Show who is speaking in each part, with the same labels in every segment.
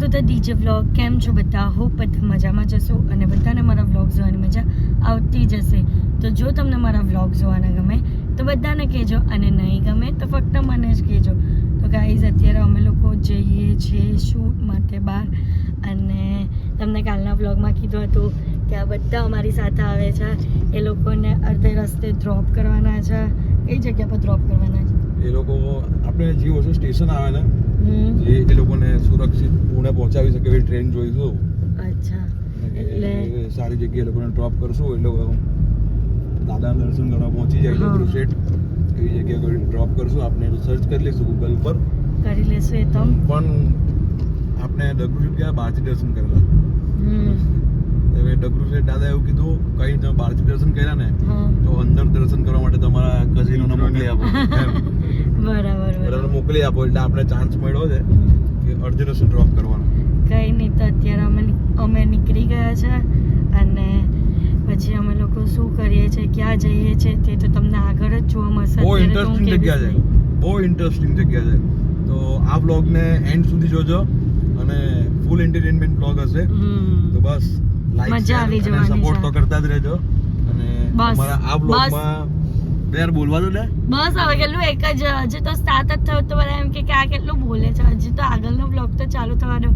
Speaker 1: To the DJ vlog. કેમ છો બધા? હોપ બધા મજામાં જશો અને બધાને મારા વ્લોગ જોવાની મજા આવતી જશે. તો જો તમને મારા વ્લોગ જોવાના ગમે તો બધાને કહેજો અને નહીં ગમે તો ફક્ત મને જ કહેજો. તો ગાઈઝ અત્યારે અમે લોકો જઈએ છીએ શૂટ માટે બહાર અને તમને કાલના વ્લોગમાં કીધું હતું કે આ બધા અમારી સાથે આવે છે. એ લોકોને અડધે રસ્તે ડ્રોપ કરવાના છે. કઈ જગ્યા પર ડ્રોપ કરવાના છે?
Speaker 2: એ લોકો આપણે જે ઓછું સ્ટેશન આવે ને જે એ લોકોને સુરક્ષિત પુણે પહોંચાવી શકે એવી ટ્રેન જોઈશું.
Speaker 1: અચ્છા, એટલે
Speaker 2: સારી જગ્યાએ લોકોને ડ્રોપ કરશું એટલે દાદાના દર્શન કરવા પહોંચી જાય ડગરું સેટ એવી જગ્યાએ કોઈ ડ્રોપ કરશું. આપણે સર્ચ કરી લઈશું ગૂગલ પર
Speaker 1: કરી લેશું. એ તો
Speaker 2: પણ આપણે ડગરું સેટ ગયા બહારથી દર્શન કરેલા. હવે ડગરું સેટ દાદા એવું કીધું કઈ તમે બહારથી દર્શન કર્યા ને તો અંદર દર્શન કરવા માટે તમારા કઝિનોને મોકલી આપો.
Speaker 1: બરાબર
Speaker 2: મોકલી આપો એટલે આપણે ચાન્સ મળ્યો છે કે અડધી રસ્તે ડ્રોપ કરવાનો.
Speaker 1: કઈ નહીં, તો અત્યારે અમે નીકળી ગયા છે અને પછી અમે લોકો શું કરીએ છીએ, ક્યાં જઈએ છીએ તે તો તમને આગળ જ જોવા મળશે.
Speaker 2: બહુ ઇન્ટરેસ્ટિંગ જગ્યા છે, બહુ ઇન્ટરેસ્ટિંગ જગ્યા છે. તો આ વ્લોગને એન્ડ સુધી જોજો અને ફૂલ એન્ટરટેનમેન્ટ વ્લોગ હશે. તો બસ લાઈક
Speaker 1: મજા આવી
Speaker 2: અને
Speaker 1: જવાની
Speaker 2: સપોર્ટ તો
Speaker 1: છે.
Speaker 2: કરતા જ રહેજો. અને
Speaker 1: બસ,
Speaker 2: અમારા આ વ્લોગમાં યાર બોલવા દો ને.
Speaker 1: બસ હવે કેટલું એક જ હજી તો સ્ટાર્ટ જ થયો તો બધા એમ કે આ કેટલું બોલે છે. હજી તો આગળનો વ્લોગ તો ચાલુ થવાનો.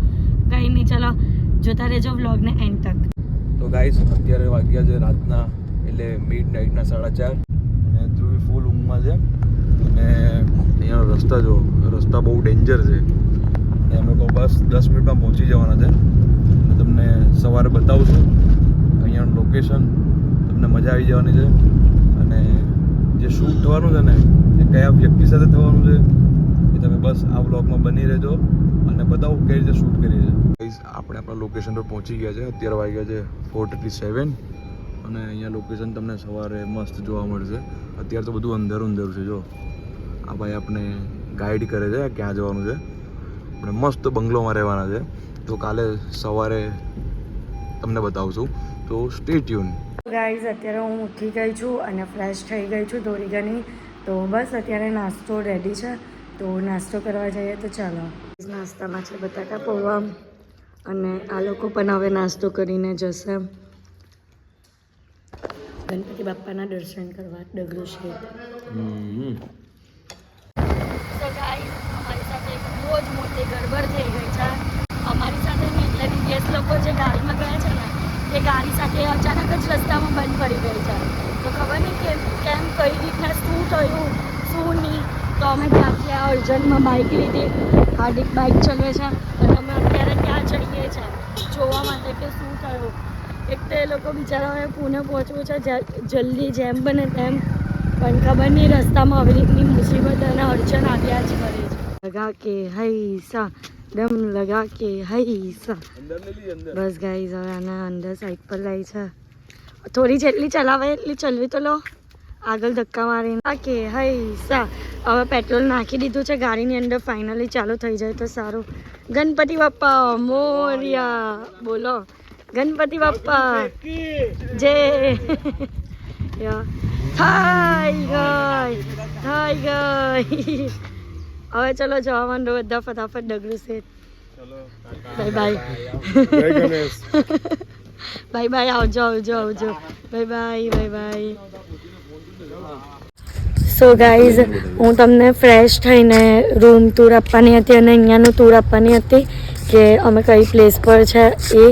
Speaker 1: કઈ નહીં, ચલો જોતા રહેજો વ્લોગને એન્ડ તક.
Speaker 2: તો ગાઈસ અત્યારે વાગ્યા છે રાતના એટલે મિડ નાઇટના 4:30 અને ધ્રુવી ફૂલ ઊંઘમાં છે. અને અહીંયાનો રસ્તા બહુ ડેન્જર છે અને અમે લોકો બસ 10 મિનિટમાં પહોંચી જવાના છે. અને તમને સવારે બતાવશું અહીંયાનું લોકેશન. તમને મજા આવી જવાની છે. અને જે શૂટ થવાનું છે ને એ કયા વ્યક્તિ સાથે થવાનું છે એ તમે બસ આ વ્લોગમાં બની રહેજો અને બતાવો કઈ રીતે શૂટ કરીએ છીએ. આપણે આપણા લોકેશન પર પહોંચી ગયા છે. અત્યારે વાગ્યા છે 4:37 અને અહીંયા લોકેશન તમને સવારે મસ્ત જોવા મળશે. અત્યારે તો બધું અંધારું છે. જો આ ભાઈ આપણે ગાઈડ કરે છે ક્યાં જવાનું છે. આપણે મસ્ત બંગલોમાં રહેવાના છે. તો કાલે સવારે તમને બતાવશું. તો સ્ટે ટ્યુન.
Speaker 1: ગાઈઝ અત્યારે હું ઉઠી ગઈ છું અને ફ્રેશ થઈ ગઈ છું થોડી ઘણી. તો બસ અત્યારે નાસ્તો રેડી છે તો નાસ્તો કરવા જઈએ. તો ચાલો. નાસ્તામાં છે બટાકા પૌવા અને આ લોકો પણ હવે નાસ્તો કરીને જશે ગણપતિ બાપ્પાના દર્શન કરવા ડગરું શેઠ. તો ગાઈઝ અમારી સાથે એક બહુ જ મોટી ગડબડ થઈ ગઈ છે. અમારી સાથે નહીં એટલે દિવ્યેશ લોકો જે ગાડીમાં ગયા છે ને એ ગાડી સાથે અચાનક જ રસ્તામાં બંધ પડી ગઈ છે. તો ખબર નહીં કેમ કઈ રીતના શું થયું શું નહીં. તો અમે ત્યાંથી આ અર્જન્ટમાં બાઇક લીધી. હાર્દિક બાઇક ચલાવે છે અને અમે અત્યારે ત્યાં જઈએ છીએ જોવા માટે કે શું થયું. એક તો એ લોકો બિચારાઓને પુણે પહોંચવું છે જલ્દી જેમ બને તેમ, પણ ખબર નહીં રસ્તામાં આવી રીતની મુસીબત અને અડચણ આવ્યા જ કરે છે. લગા કે હૈસા દમ લગા કે હૈસા. બસ ગાઈઝ હવે આના અંદર સાઈડ પર લાવી છે. થોડી જેટલી ચલાવે એટલી ચલવી તો લો. આગળ ધક્કા મારીને કે હૈસા. હવે પેટ્રોલ નાખી દીધું છે ગાડીની અંદર. ફાઇનલી ચાલુ થઈ જાય તો સારું. ગણપતિ બાપ્પા મોર્યા. બોલો ગણપતિ બાપ્પા જય. થઈ ગઈ. હવે ચલો જવા માંડો બધા ફટાફટ ડગરું set. Bye bye. Bye bye. આવજો. બાય. સો ગાઈઝ હું તમને ફ્રેશ થઈને રૂમ ટૂર આપવાની હતી અને અહીંયાનું ટૂર આપવાની હતી કે અમે કઈ પ્લેસ પર છે એ.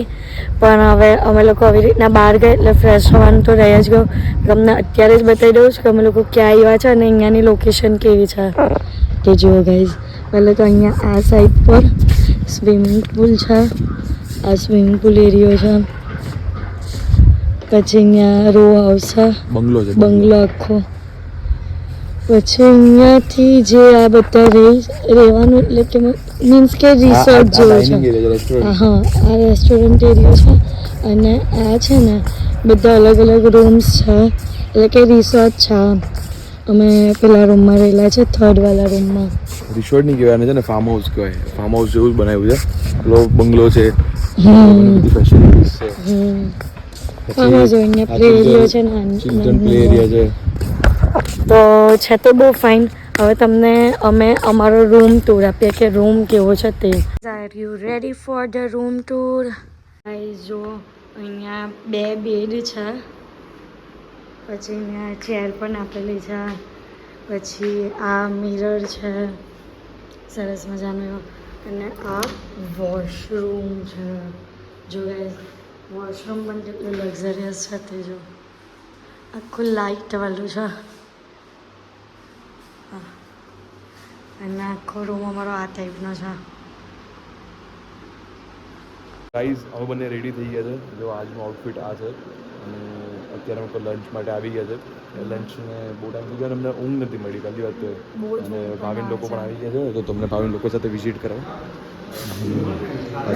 Speaker 1: પણ હવે અમે લોકો આવી રીતના બહાર ગયા એટલે ફ્રેશ થવાનું તો રહી જ ગયું. તમને અત્યારે જ બતાવી દઉં છું કે અમે લોકો ક્યાં આવ્યા છે અને અહીંયાની લોકેશન કેવી છે તે જુઓ ગાઈઝ. પહેલાં તો અહીંયા આ સાઈડ પર સ્વિમિંગ પુલ છે. આ સ્વિમિંગ પુલ એરિયો છે. પછી અહીંયા રો હાઉસ છે, બંગલો આખો. પછી અહીંયાથી જે આ બધા રહેવાનું એટલે કે મીન્સ કે રિસોર્ટ જેવું છે. હા, આ રેસ્ટોરન્ટ એરિયો છે અને આ છે ને બધા અલગ અલગ રૂમ્સ છે એટલે કે રિસોર્ટ છે. અમે પેલા રૂમમાં રહેલા છે, 3rd વાળા રૂમમાં.
Speaker 2: રિસોર્ટ નહીં કહેવાય છે ને, ફાર્મ હાઉસ કહેવાય. ફાર્મ હાઉસ જેવું જ બનાવ્યું છે. પેલો બંગલો છે, બધી ફેસિલિટીઝ છે.
Speaker 1: ફાર્મ હાઉસ અહીંયા પ્લે એરિયો છે,
Speaker 2: ચિલ્ડ્રન પ્લે એરિયા છે.
Speaker 1: તો છે તો બહુ ફાઇન. હવે તમને અમે અમારો રૂમ ટૂર આપીએ કે રૂમ કેવો છે તે. Are you ready for the room tour? જો અહીંયા 2 બેડ છે, પછી અહીંયા ચેર પણ આપેલી છે, પછી આ મિરર છે સરસ મજાનો, અને આ વોશરૂમ છે. જો વોશરૂમ પણ કેટલું લક્ઝરિયસ છે તે જો, આખું લાઇટવાળું છે. અને આખો રૂમ અમારો આ ટાઈપનો છે.
Speaker 2: ગાઈઝ અમે બંને રેડી થઈ ગયા છે. જો આજનું આઉટફિટ આ છે, અને અત્યારે અમે લંચ માટે આવી ગયા છે. લંચને બહુ ટાઈમ થઈ ગયો અને અમને ઊંઘ નથી મળી પહેલી વાત તો, અને ભાવિન લોકો પણ આવી ગયા છે. તો તમને ભાવિન લોકો સાથે વિઝિટ કરાવો.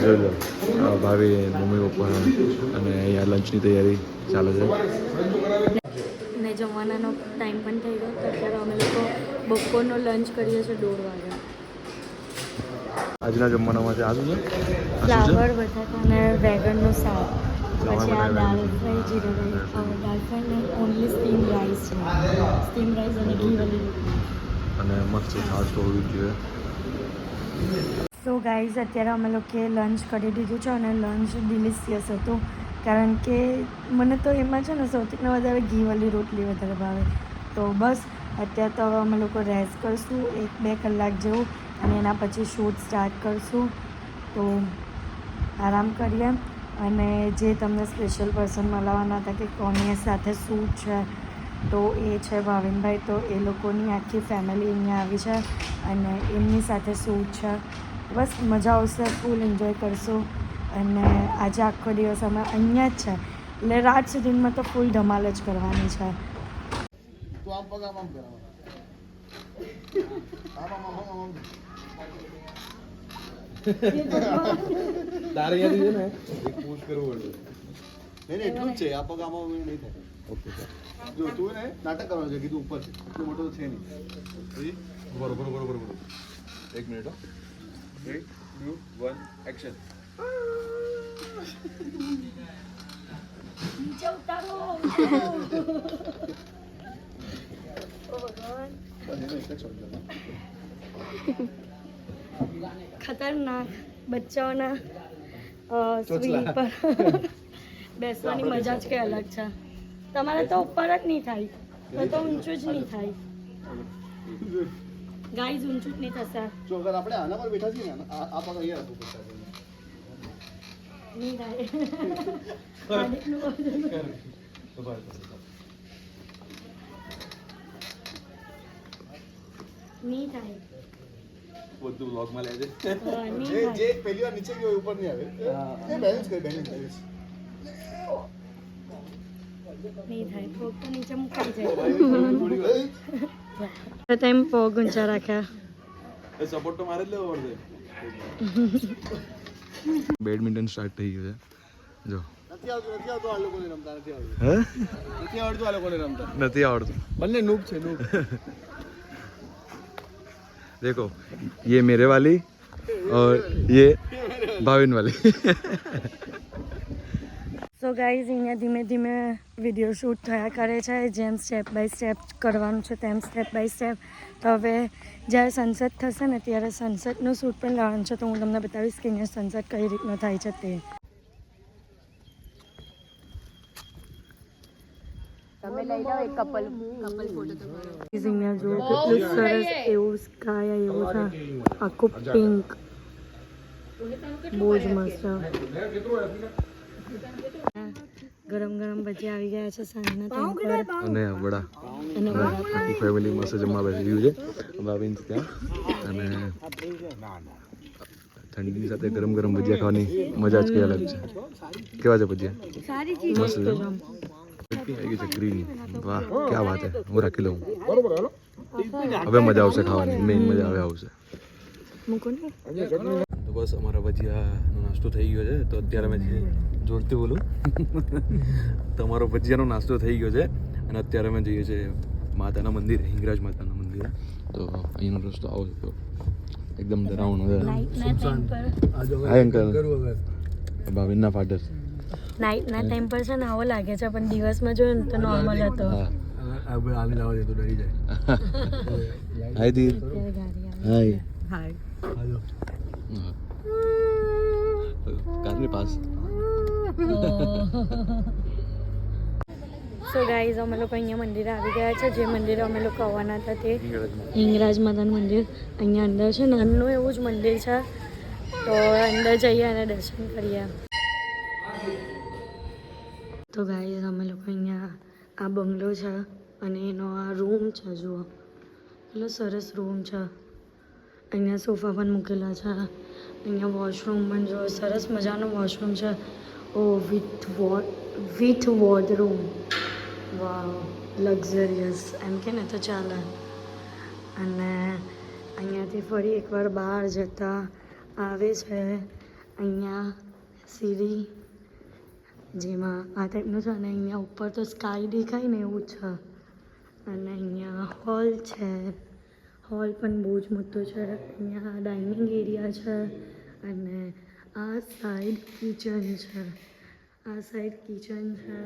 Speaker 2: જોઈ લો ભાવિ, મમ્મી પપ્પા, અને અહીંયા લંચની તૈયારી ચાલે છે.
Speaker 1: ને જમવાનાનો ટાઈમ પણ થઈ ગયો, તો અત્યારે અમે લોકો બપોરનો લંચ કરીએ છીએ 1:30 વાગે.
Speaker 2: આજના જમવાનામાં છે આ શું છે?
Speaker 1: ફ્લાવર બટાકા અને વેગનનું શાક, પછી આ દાળ ફ્રાય, જીરા રાઈસ, દાળ ફ્રાય ને ઓનલી સ્ટીમ રાઈસ છે, સ્ટીમ રાઈસ અને ઘી વાળી રોટલી.
Speaker 2: અને મસ્ત છાશ તો હોવી જ જોઈએ.
Speaker 1: સો ગાઈઝ અત્યારે અમે લોકોએ લંચ કરી દીધું છે, અને લંચ ડિલિશિયસ હતું, કારણ કે મને તો એમાં છે ને સૌથી વધારે ઘીવાળી રોટલી વધારે ભાવે. તો બસ અત્યારે તો હવે અમે લોકો રેસ્ટ કરીશું 1-2 કલાક જેવું, અને એના પછી શૂટ સ્ટાર્ટ કરશું. તો આરામ કરીએ. અને જે તમને સ્પેશિયલ પર્સન મળવાના હતા કે કોની સાથે શૂટ છે, તો એ છે ભાવિનભાઈ. તો એ લોકોની આખી ફેમિલી અહીંયા આવી છે, અને એમની સાથે શૂટ છે. બસ મજા આવશે, ફૂલ એન્જોય કરશું. અને આજે આખો દિવસ અમે અહીંયા જ છે, એટલે રાત સુધીમાં તો ફૂલ ધમાલ જ કરવાની છે.
Speaker 2: તારે યાદ છે ને એક પોસ્ટ કરવું પડે.
Speaker 3: નહીં એટલું જ છે, આ પગ આમાં નહીં થાય.
Speaker 2: Okay sir.
Speaker 3: જો તું ને નાટક કરવાનું છે, કીધું ઉપર છે, એટલું મોટો તો છે નહીં.
Speaker 2: બરોબર. 1 મિનિટ હો. 3, 2, 1 એક્શન.
Speaker 1: નીચે ઉતારો. ખતરનાક બચ્ચાઓના સ્વિંગ પર બેસવાની મજા જ કે અલગ છે. તમારે તો ઉપર જ નહીં થાય, તો ઊંચું જ નહીં થાય. ગાઈઝ ઊંચું જ નહીં થશે,
Speaker 3: જો અગર આપણે આના પર બેઠા છીએ ને, આ પગ અહીંયા રાખવું પડશે.
Speaker 1: નહીં થાય. નહીં થાય.
Speaker 2: બધું વ્લોગમાં લેજે.
Speaker 1: નહીં
Speaker 3: જે
Speaker 1: થાય.
Speaker 3: પહેલી વાર નીચે ગયો ઉપર નહીં આવે. એ બેલેન્સ કરી બેલેન્સ.
Speaker 1: નહીં થાય. પગ તો નીચે મુકાઈ જાય.
Speaker 3: એ
Speaker 1: તેમ પગ ઊંચા રાખ્યા.
Speaker 2: એ સપોર્ટ તો મારે જ લેવો પડશે. બેડમિન્ટન સ્ટાર્ટ થઈ ગયું છે. જો
Speaker 3: નથી આવતું આ લોકોને રમતા નથી આવડતું.
Speaker 2: હે
Speaker 3: નથી આવડતું આ લોકોને રમતા.
Speaker 2: નથી આવડતું.
Speaker 3: બંને નૂબ છે નૂબ.
Speaker 2: देखो ये मेरे वाली और ये भाविन वाली.
Speaker 1: સો ગાઈઝ અહીંયા ધીમે ધીમે વિડીયો શૂટ થયા કરે છે, જેમ સ્ટેપ બાય સ્ટેપ કરવાનું છે તેમ સ્ટેપ બાય સ્ટેપ. તો હવે જ્યારે સનસેટ થશે ને ત્યારે સનસેટનું શૂટ પણ લેવાનું છે, તો હું તમને બતાવીશ કે અહીંયા સનસેટ કઈ રીતનો થાય છે તે. અહીંયા જુઓ કેટલું સરસ એવું સ્કાય એવું છે, આખું પિંક, બહુ જ મસ્ત. ગરમ ગરમ ભજીયા આવી ગયા છે સાંજના ટાઈમ પર,
Speaker 2: અને વડા,
Speaker 1: અને
Speaker 2: આખી ફેમિલી મસ્ત જમવા બેસી ગયું છે ભાવિન ત્યાં. અને ઠંડીની સાથે ગરમ ગરમ ભજીયા ખાવાની મજા જ કઈ અલગ છે. કેવા છે ભજીયા?
Speaker 1: સારી ચીજ
Speaker 2: મસ્ત છે. આવી ગઈ છે ગ્રીન. વાહ ક્યાં વાત છે. હું રાખી લઉં. હવે મજા આવશે ખાવાની, મેઇન મજા હવે આવશે.
Speaker 1: મૂકો ને.
Speaker 2: તો બસ અમારા ભજીયાનો નાસ્તો થઈ ગયો છે. તો અત્યારે મેં જોરથી બોલું તમારો ભજીયાનો નાસ્તો થઈ ગયો છે, અને અત્યારે અમે જઈએ છીએ માતાના મંદિરે, હિંગરાજ માતાના મંદિરે. તો અહીંનો રસ્તો આવો છે, એકદમ ડરાવણો છે.
Speaker 1: નાઇટના ટાઈમ પર
Speaker 2: હાય અંકલ, ભાવિનના ફાધર.
Speaker 1: નાઇટના ટાઈમ પર છે ને આવો લાગે છે, પણ દિવસમાં જોયું ને તો નોર્મલ હતો.
Speaker 2: હા
Speaker 3: આને જવા દે તો ડરી જાય.
Speaker 2: હાય દી હાય
Speaker 4: હાય
Speaker 2: હાલો કારની પાસ
Speaker 1: સો ગાઈઝ અમે લોકો અહીંયા મંદિરે આવી ગયા છે જે મંદિરે અમે લોકો આવવાના હતા તે હિંગરાજ માતાનું મંદિર અહીંયા અંદર છે નાનું એવું જ મંદિર છે તો અંદર જઈએ અને દર્શન કરીએ તો ગાઈઝ અમે લોકો અહીંયા આ બંગલો છે અને એનો આ રૂમ છે જુઓ એટલો સરસ રૂમ છે અહીંયા સોફા પણ મૂકેલા છે અહીંયા વોશરૂમ પણ જુઓ સરસ મજાનો વોશરૂમ છે ઓ વિથ વોર્ડરૂમ વાવ લક્ઝરિયસ એમ કે ને તો ચાલે અને અહીંયાથી ફરી એકવાર બહાર જતા આવે છે અહીંયા સીડી જેમાં આ ટાઈપનું છે અને અહીંયા ઉપર તો સ્કાય દેખાય ને એવું છે અને અહીંયા હોલ છે હોલ પણ બહુ જ મોટો છે અહીંયા ડાઇનિંગ એરિયા છે અને આ સાઈડ કિચન છે આ સાઈડ કિચન છે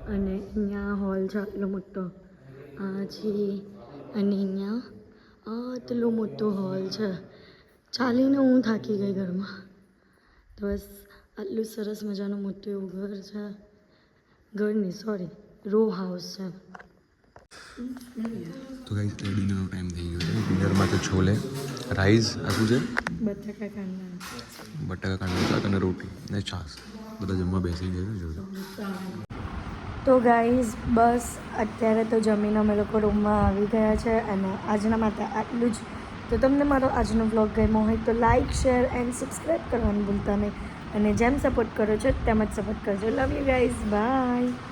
Speaker 1: અને અહીંયા હોલ છે આટલો મોટો આ છે અને અહીંયા આટલો મોટો હોલ છે ચાલીને હું થાકી ગઈ ઘરમાં તો બસ આટલું સરસ મજાનું મોટું એવું ઘર છે ઘર નહીં સોરી રો હાઉસ છે
Speaker 2: તો ગાઈસ ડિનરનો ટાઈમ થઈ ગયો છે ડિનરમાં તો છોલે રાઈસ આ શું છે
Speaker 1: બટાકા કાંદા
Speaker 2: બટાકા કાંદા શાક અને રોટી ને છાશ બધા જમવા બેસી ગયા છે જોજો
Speaker 1: તો ગાઈઝ બસ અત્યારે તો જમીને અમે લોકો રૂમમાં આવી ગયા છે અને આજના માટે આટલું જ તો તમને મારો આજનો વ્લોગ ગમ્યો હોય તો લાઇક શેર એન્ડ સબસ્ક્રાઈબ કરવાનું ભૂલતા નહીં અને જેમ સપોર્ટ કરો છો તેમ જ સપોર્ટ કરજો લવ યુ ગાઈઝ બાય